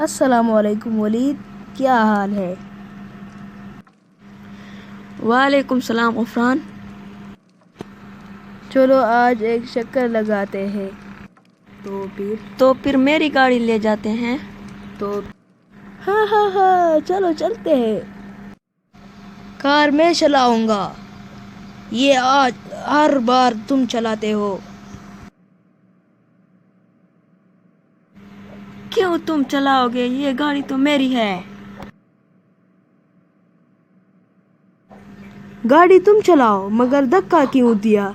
अस्सलामुअलैकुम वलीद, क्या हाल है? वालेकुम सलाम गफरान। चलो आज एक चक्कर लगाते हैं। तो फिर मेरी गाड़ी ले जाते हैं। तो हाँ हाँ हाँ, चलो चलते हैं। कार मैं चलाऊंगा, ये आज हर बार तुम चलाते हो। क्यों तुम चलाओगे? ये गाड़ी तो मेरी है। गाड़ी तुम चलाओ, मगर धक्का क्यों दिया?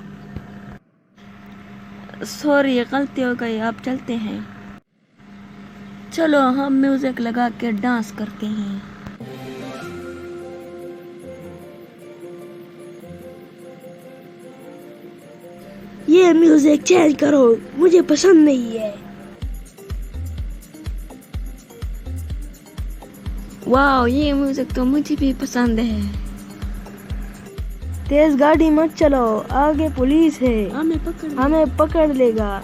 सॉरी, गलती हो गई। अब चलते हैं। चलो हम म्यूजिक लगा के डांस करते हैं। ये म्यूजिक चेंज करो, मुझे पसंद नहीं है। वाह, ये म्यूजिक तो मुझे भी पसंद है। तेज गाड़ी मत चलाओ, आगे पुलिस है, हमें पकड़ लेगा।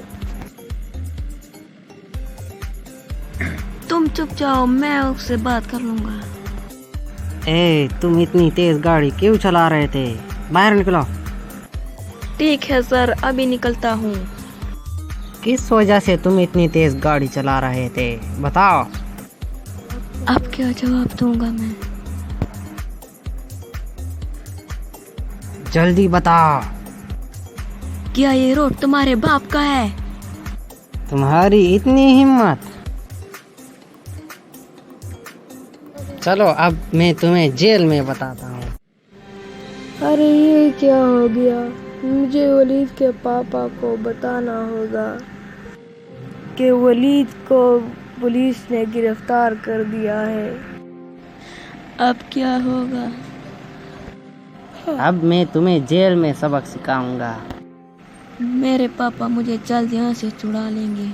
तुम चुप जाओ, मैं उससे बात कर लूंगा। तुम इतनी तेज गाड़ी क्यों चला रहे थे? बाहर निकलो। ठीक है सर, अभी निकलता हूँ। किस वजह से तुम इतनी तेज गाड़ी चला रहे थे, बताओ। अब क्या जवाब दूंगा मैं? जल्दी बताओ। क्या ये रोड तुम्हारे बाप का है? तुम्हारी इतनी हिम्मत। चलो अब मैं तुम्हें जेल में बताता हूँ। अरे ये क्या हो गया? मुझे वलीद के पापा को बताना होगा कि वलीद को पुलिस ने गिरफ्तार कर दिया है। अब क्या होगा? अब मैं तुम्हें जेल में सबक सिखाऊंगा। मेरे पापा मुझे जल्द यहाँ से छुड़ा लेंगे।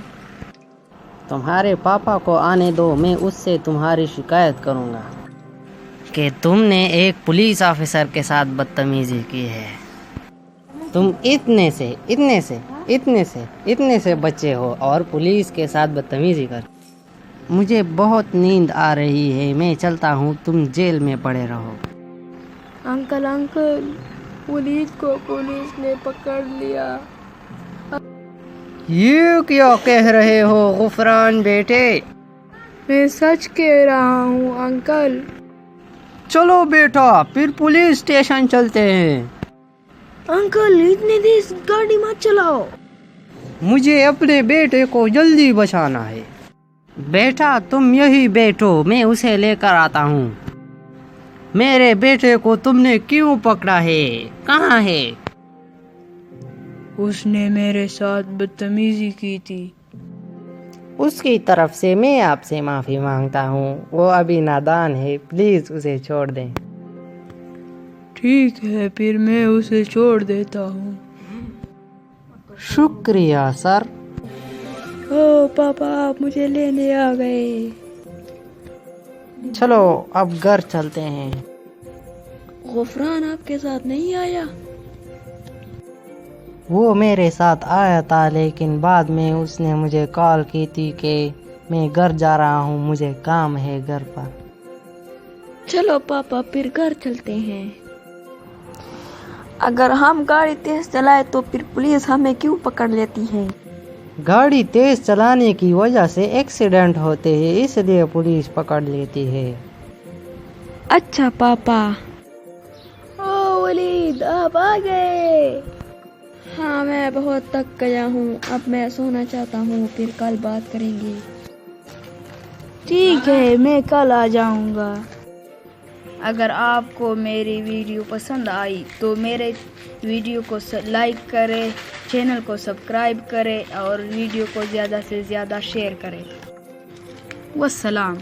तुम्हारे पापा को आने दो, मैं उससे तुम्हारी शिकायत करूंगा कि तुमने एक पुलिस ऑफिसर के साथ बदतमीजी की है। तुम इतने से बच्चे हो और पुलिस के साथ बदतमीजी कर। मुझे बहुत नींद आ रही है, मैं चलता हूँ, तुम जेल में पड़े रहो। अंकल, वलीद को पुलिस ने पकड़ लिया। ये क्या कह रहे हो गुफरान बेटे? मैं सच कह रहा हूँ अंकल। चलो बेटा, फिर पुलिस स्टेशन चलते हैं। अंकल, इतनी तेज गाड़ी मत चलाओ। मुझे अपने बेटे को जल्दी बचाना है। बेटा तुम यही बैठो, मैं उसे लेकर आता हूँ। मेरे बेटे को तुमने क्यों पकड़ा है? कहाँ है? उसने मेरे साथ बदतमीजी की थी। उसकी तरफ से मैं आपसे माफी मांगता हूँ। वो अभी नादान है, प्लीज उसे छोड़ दें। ठीक है, फिर मैं उसे छोड़ देता हूँ। शुक्रिया सर। ओ पापा, आप मुझे लेने आ गए। चलो अब घर चलते हैं। गुफरान आपके साथ नहीं आया? वो मेरे साथ आया था, लेकिन बाद में उसने मुझे कॉल की थी कि मैं घर जा रहा हूँ, मुझे काम है घर पर। चलो पापा, फिर घर चलते हैं। अगर हम गाड़ी तेज चलाए तो फिर पुलिस हमें क्यों पकड़ लेती है? गाड़ी तेज चलाने की वजह से एक्सीडेंट होते हैं, इसलिए पुलिस पकड़ लेती है। अच्छा पापा। ओ वलीद, आप आ गए। हाँ, मैं बहुत थक गया हूँ, अब मैं सोना चाहता हूँ, फिर कल बात करेंगे। ठीक है, मैं कल आ जाऊंगा। अगर आपको मेरी वीडियो पसंद आई तो मेरे वीडियो को लाइक करें, चैनल को सब्सक्राइब करें और वीडियो को ज़्यादा से ज़्यादा शेयर करें। वस्सलाम।